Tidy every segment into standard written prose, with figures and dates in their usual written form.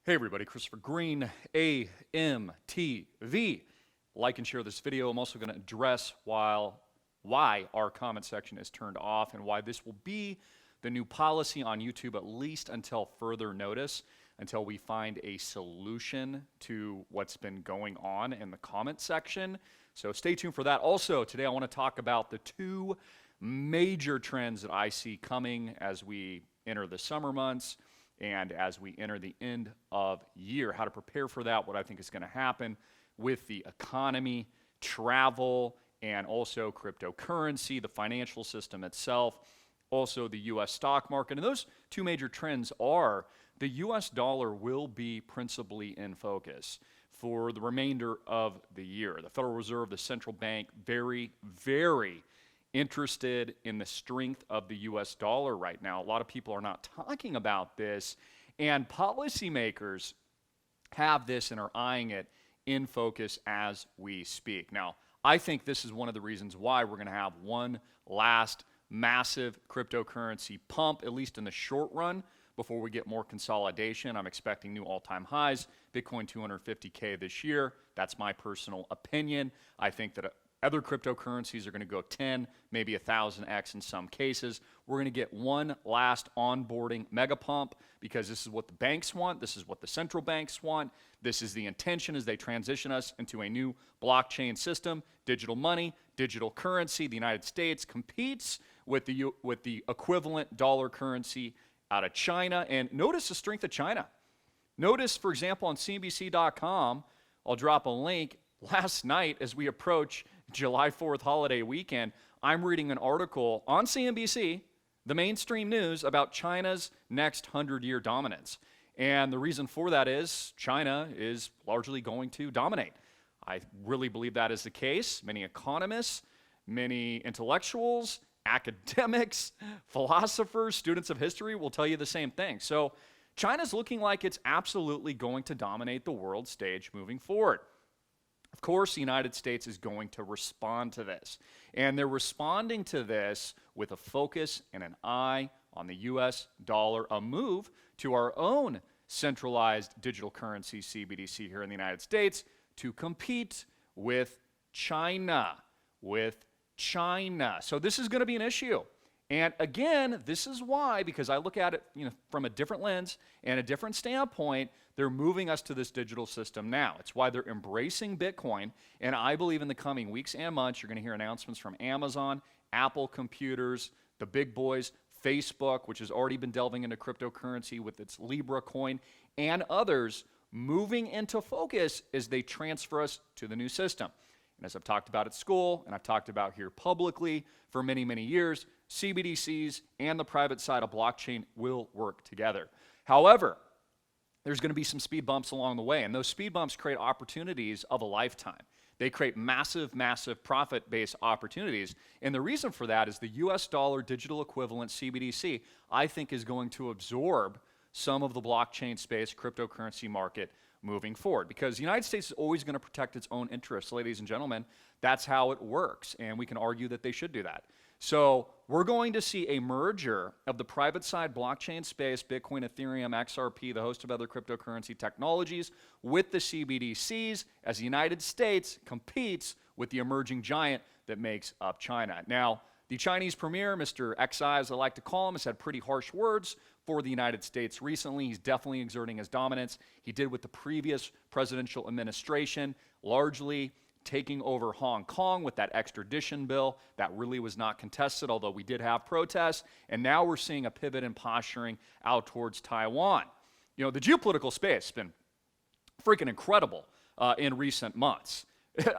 Hey everybody, Christopher Greene, AMTV. Like and share this video. I'm also going to address why our comment section is turned off and why this will be the new policy on YouTube, at least until further notice, until we find a solution to what's been going on in the comment section. So stay tuned for that. Also, today I want to talk about the two major trends that I see coming as we enter the summer months and as we enter the end of year, how to prepare for that, what I think is going to happen with the economy, travel, and also cryptocurrency, the financial system itself, also the U.S. stock market. And those two major trends are the U.S. dollar will be principally in focus for the remainder of the year. The Federal Reserve, the central bank, very, very interested in the strength of the U.S. dollar right now. A lot of people are not talking about this, and policymakers have this and are eyeing it in focus as we speak. Now, I think this is one of the reasons why we're going to have one last massive cryptocurrency pump, at least in the short run, before we get more consolidation. I'm expecting new all-time highs, Bitcoin 250K this year. That's my personal opinion. I think that other cryptocurrencies are going to go 10, maybe 1,000x in some cases. We're going to get one last onboarding mega pump because this is what the banks want. This is what the central banks want. This is the intention as they transition us into a new blockchain system, digital money, digital currency. The United States competes with the equivalent dollar currency out of China. And notice the strength of China. Notice, for example, on CBDC.com, I'll drop a link. Last night, as we approach July 4th holiday weekend, I'm reading an article on CNBC, the mainstream news, about China's next 100-year dominance. And the reason for that is China is largely going to dominate. I really believe that is the case. Many economists, many intellectuals, academics, philosophers, students of history will tell you the same thing. So China's looking like it's absolutely going to dominate the world stage moving forward. Of course, the United States is going to respond to this. And they're responding to this with a focus and an eye on the U.S. dollar, a move to our own centralized digital currency, CBDC, here in the United States to compete with China. So this is going to be an issue. And again, this is why, because I look at it from a different lens and a different standpoint, they're moving us to this digital system now. It's why they're embracing Bitcoin. And I believe in the coming weeks and months, you're going to hear announcements from Amazon, Apple computers, the big boys, Facebook, which has already been delving into cryptocurrency with its Libra coin, and others moving into focus as they transfer us to the new system. And as I've talked about at school, and I've talked about here publicly for many, many years, CBDCs and the private side of blockchain will work together. However, there's going to be some speed bumps along the way, and those speed bumps create opportunities of a lifetime. They create massive, massive profit-based opportunities, and the reason for that is the U.S. dollar digital equivalent CBDC, I think, is going to absorb some of the blockchain space, cryptocurrency market moving forward, because the United States is always going to protect its own interests, ladies and gentlemen. That's how it works, and we can argue that they should do that. So we're going to see a merger of the private side blockchain space, Bitcoin, Ethereum, XRP, the host of other cryptocurrency technologies, with the CBDCs as the United States competes with the emerging giant that makes up China. Now, the Chinese premier, Mr. XI, as I like to call him, has had pretty harsh words for the United States recently. He's definitely exerting his dominance. He did with the previous presidential administration, largely taking over Hong Kong with that extradition bill. That really was not contested, although we did have protests. And now we're seeing a pivot in posturing out towards Taiwan. The geopolitical space has been freaking incredible in recent months.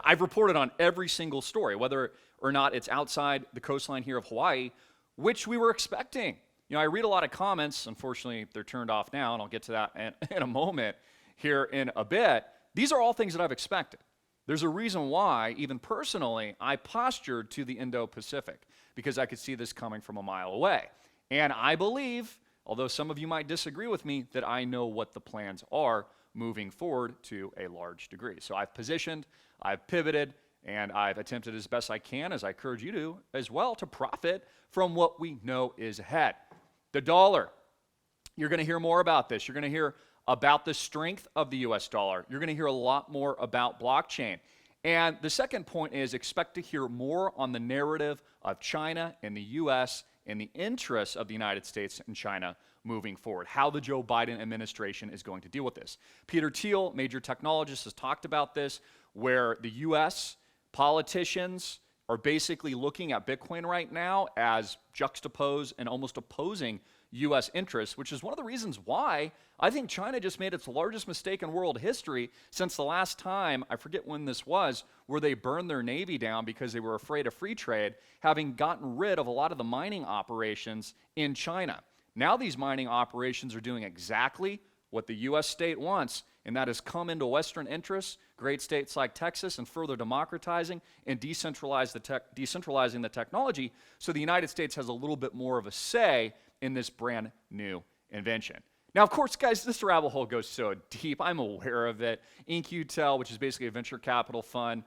I've reported on every single story, whether or not it's outside the coastline here of Hawaii, which we were expecting. I read a lot of comments. Unfortunately, they're turned off now, and I'll get to that in a moment here in a bit. These are all things that I've expected. There's a reason why, even personally, I postured to the Indo-Pacific, because I could see this coming from a mile away. And I believe, although some of you might disagree with me, that I know what the plans are moving forward to a large degree. So I've positioned, I've pivoted, and I've attempted as best I can, as I encourage you to as well, to profit from what we know is ahead. The dollar. You're going to hear more about this. You're going to hear about the strength of the US dollar. You're going to hear a lot more about blockchain. And the second point is expect to hear more on the narrative of China and the US and the interests of the United States and China moving forward, how the Joe Biden administration is going to deal with this. Peter Thiel, major technologist, has talked about this, where the US politicians are basically looking at Bitcoin right now as juxtaposed and almost opposing US interests, which is one of the reasons why I think China just made its largest mistake in world history since the last time, I forget when this was, where they burned their navy down because they were afraid of free trade, having gotten rid of a lot of the mining operations in China. Now these mining operations are doing exactly what the US state wants, and that is come into Western interests, great states like Texas, and further democratizing and decentralizing the technology so the United States has a little bit more of a say in this brand new invention. Now, of course, guys, this rabbit hole goes so deep. I'm aware of it. InQtel, which is basically a venture capital fund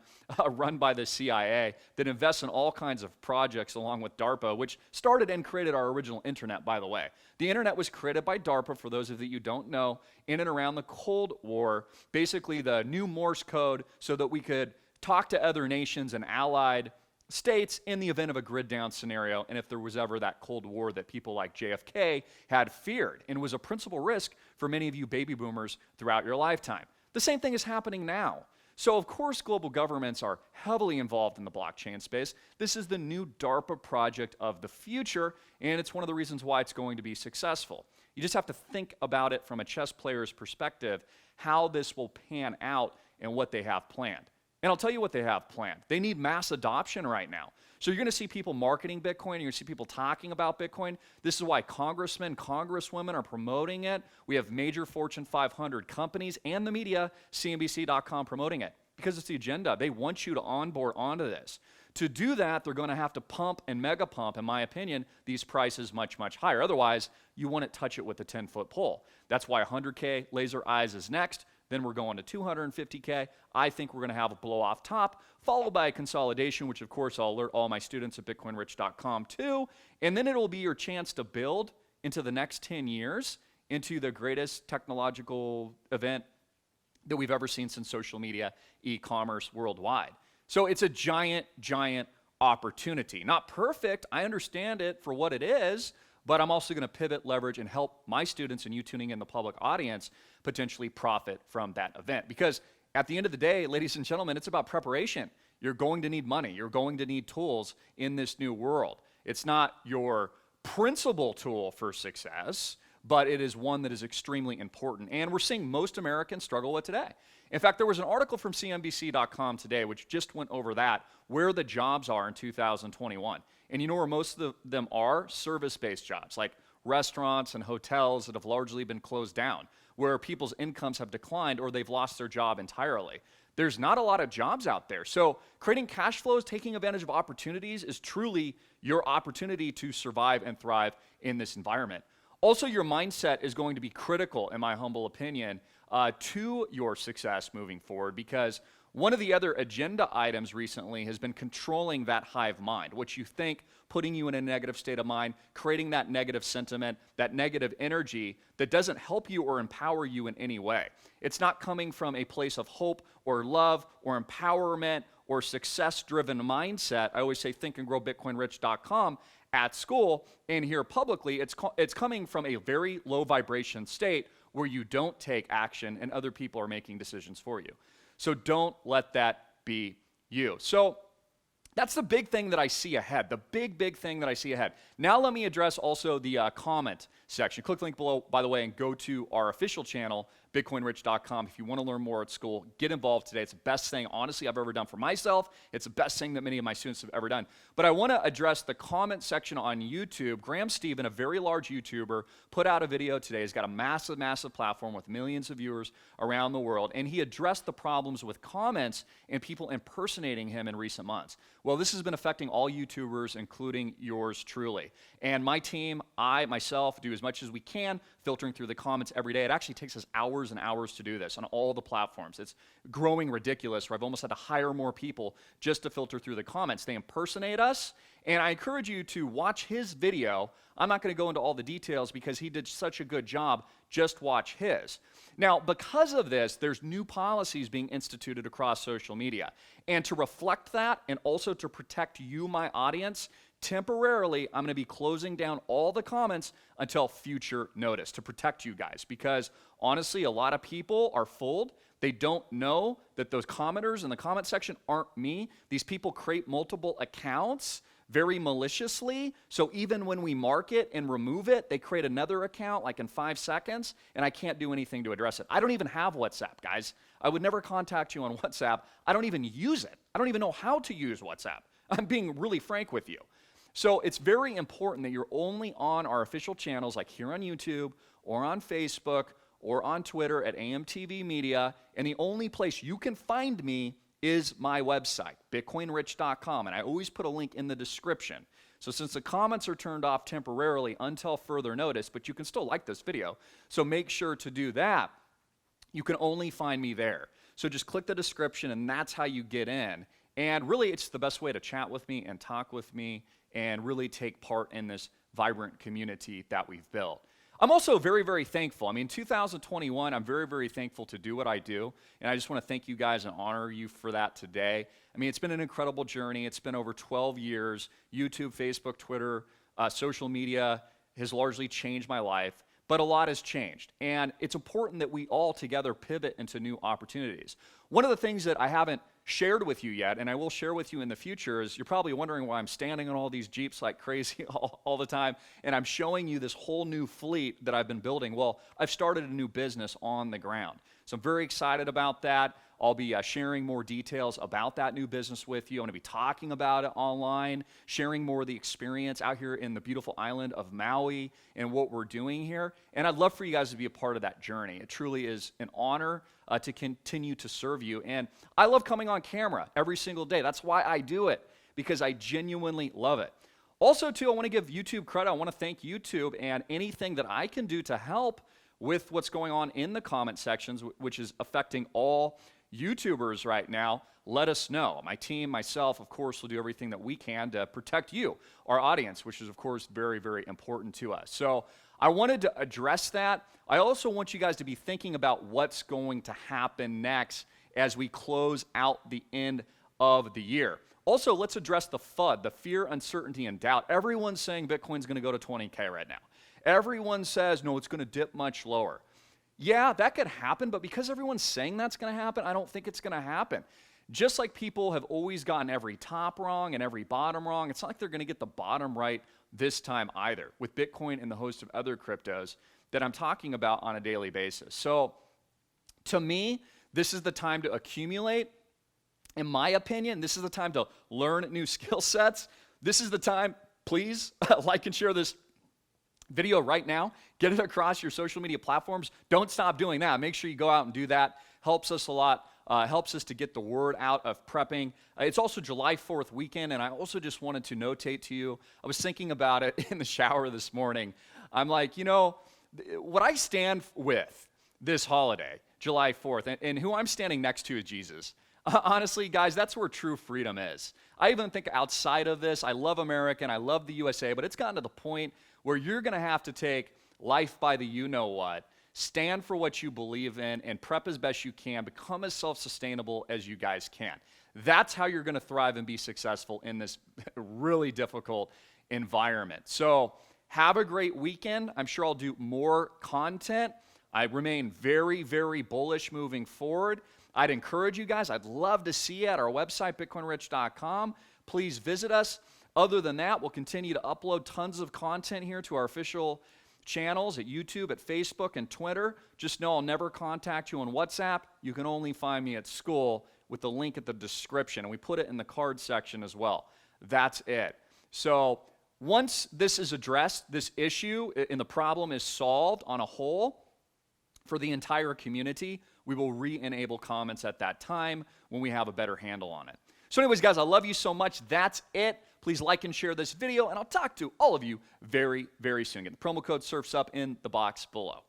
run by the CIA that invests in all kinds of projects along with DARPA, which started and created our original internet, by the way. The internet was created by DARPA, for those of you who don't know, in and around the Cold War, basically the new Morse code so that we could talk to other nations and allied states in the event of a grid down scenario, and if there was ever that Cold War that people like JFK had feared and was a principal risk for many of you baby boomers throughout your lifetime. The same thing is happening now. So of course global governments are heavily involved in the blockchain space. This is the new DARPA project of the future, and it's one of the reasons why it's going to be successful. You just have to think about it from a chess player's perspective, how this will pan out and what they have planned. And I'll tell you what they have planned. They need mass adoption right now. So you're going to see people marketing Bitcoin. You're going to see people talking about Bitcoin. This is why congressmen, congresswomen are promoting it. We have major Fortune 500 companies and the media, CNBC.com, promoting it because it's the agenda. They want you to onboard onto this. To do that, they're going to have to pump and mega pump, in my opinion, these prices much, much higher. Otherwise, you wouldn't touch it with a 10-foot pole. That's why 100K laser eyes is next. Then we're going to 250K. I think we're going to have a blow off top, followed by a consolidation, which of course I'll alert all my students at bitcoinrich.com too. And then it'll be your chance to build into the next 10 years into the greatest technological event that we've ever seen since social media, e-commerce worldwide. So it's a giant, giant opportunity. Not perfect. I understand it for what it is, but I'm also going to pivot, leverage, and help my students and you tuning in the public audience potentially profit from that event. Because at the end of the day, ladies and gentlemen, it's about preparation. You're going to need money. You're going to need tools in this new world. It's not your principal tool for success, but it is one that is extremely important. And we're seeing most Americans struggle with today. In fact, there was an article from CNBC.com today which just went over that, where the jobs are in 2021. And you know where most of them are? Service-based jobs, like restaurants and hotels that have largely been closed down, where people's incomes have declined or they've lost their job entirely. There's not a lot of jobs out there. So creating cash flows, taking advantage of opportunities is truly your opportunity to survive and thrive in this environment. Also, your mindset is going to be critical, in my humble opinion, to your success moving forward, because one of the other agenda items recently has been controlling that hive mind, what you think, putting you in a negative state of mind, creating that negative sentiment, that negative energy that doesn't help you or empower you in any way. It's not coming from a place of hope or love or empowerment or success-driven mindset. I always say thinkandgrowbitcoinrich.com at school, and here publicly, it's coming from a very low vibration state where you don't take action and other people are making decisions for you. So don't let that be you. So that's the big thing that I see ahead, the big thing that I see ahead. Now let me address also the comment section. Click the link below, by the way, and go to our official channel, bitcoinrich.com. If you want to learn more at school, get involved today. It's the best thing, honestly, I've ever done for myself. It's the best thing that many of my students have ever done. But I want to address the comment section on YouTube. Graham Stephan, a very large YouTuber, put out a video today. He's got a massive, massive platform with millions of viewers around the world, and he addressed the problems with comments and people impersonating him in recent months. Well, this has been affecting all YouTubers, including yours truly. And my team, I, myself, do as much as we can, filtering through the comments every day. It actually takes us hours hours and hours to do this on all the platforms. It's growing ridiculous where I've almost had to hire more people just to filter through the comments. They impersonate us, and I encourage you to watch his video. I'm not going to go into all the details because he did such a good job. Just watch his. Now, because of this, there's new policies being instituted across social media. And to reflect that and also to protect you, my audience, temporarily, I'm going to be closing down all the comments until future notice to protect you guys, because honestly, a lot of people are fooled. They don't know that those commenters in the comment section aren't me. These people create multiple accounts very maliciously, so even when we mark it and remove it, they create another account like in 5 seconds, and I can't do anything to address it. I don't even have WhatsApp, guys. I would never contact you on WhatsApp. I don't even use it. I don't even know how to use WhatsApp. I'm being really frank with you. So it's very important that you're only on our official channels like here on YouTube or on Facebook or on Twitter at AMTV Media, and the only place you can find me is my website, bitcoinrich.com, and I always put a link in the description. So since the comments are turned off temporarily until further notice, but you can still like this video, so make sure to do that, you can only find me there. So just click the description, and that's how you get in. And really, it's the best way to chat with me and talk with me and really take part in this vibrant community that we've built. I'm also very, very thankful. I mean, 2021, I'm very, very thankful to do what I do, and I just want to thank you guys and honor you for that today. I mean, it's been an incredible journey. It's been over 12 years. YouTube, Facebook, Twitter, social media has largely changed my life, but a lot has changed, and it's important that we all together pivot into new opportunities. One of the things that I haven't shared with you yet, and I will share with you in the future, is you're probably wondering why I'm standing on all these Jeeps like crazy all the time, and I'm showing you this whole new fleet that I've been building. Well, I've started a new business on the ground. So I'm very excited about that. I'll be sharing more details about that new business with you. I'm going to be talking about it online, sharing more of the experience out here in the beautiful island of Maui and what we're doing here. And I'd love for you guys to be a part of that journey. It truly is an honor to continue to serve you. And I love coming on camera every single day. That's why I do it, because I genuinely love it. Also, too, I want to give YouTube credit. I want to thank YouTube, and anything that I can do to help with what's going on in the comment sections, which is affecting all YouTubers right now, let us know. My team, myself, of course, will do everything that we can to protect you, our audience, which is, of course, very, very important to us. So I wanted to address that. I also want you guys to be thinking about what's going to happen next as we close out the end of the year. Also, let's address the FUD, the fear, uncertainty, and doubt. Everyone's saying Bitcoin's going to go to 20K right now. Everyone says, no, it's going to dip much lower. Yeah, that could happen, but because everyone's saying that's going to happen, I don't think it's going to happen. Just like people have always gotten every top wrong and every bottom wrong, it's not like they're going to get the bottom right this time either, with Bitcoin and the host of other cryptos that I'm talking about on a daily basis. So to me, this is the time to accumulate. In my opinion, this is the time to learn new skill sets. This is the time, please, like and share this video right now. Get it across your social media platforms. Don't stop doing that. Make sure you go out and do that. Helps us a lot. Helps us to get the word out of prepping. It's also July 4th weekend, and I also just wanted to notate to you, I was thinking about it in the shower this morning. I'm like, you know, what I stand with this holiday, July 4th, and who I'm standing next to is Jesus. Honestly, guys, that's where true freedom is. I even think outside of this, I love America and I love the USA, but it's gotten to the point where you're going to have to take life by the you-know-what, stand for what you believe in, and prep as best you can, become as self-sustainable as you guys can. That's how you're going to thrive and be successful in this really difficult environment. So have a great weekend. I'm sure I'll do more content. I remain very, very bullish moving forward. I'd encourage you guys, I'd love to see you at our website, bitcoinrich.com. Please visit us. Other than that, we'll continue to upload tons of content here to our official channels at YouTube, at Facebook, and Twitter. Just know I'll never contact you on WhatsApp. You can only find me at school with the link at the description, and we put it in the card section as well. That's it. So once this is addressed, this issue and the problem is solved on a whole for the entire community, we will re-enable comments at that time when we have a better handle on it. So anyways, guys, I love you so much. That's it. Please like and share this video, and I'll talk to all of you very, very soon. Get the promo code SURFSUP in the box below.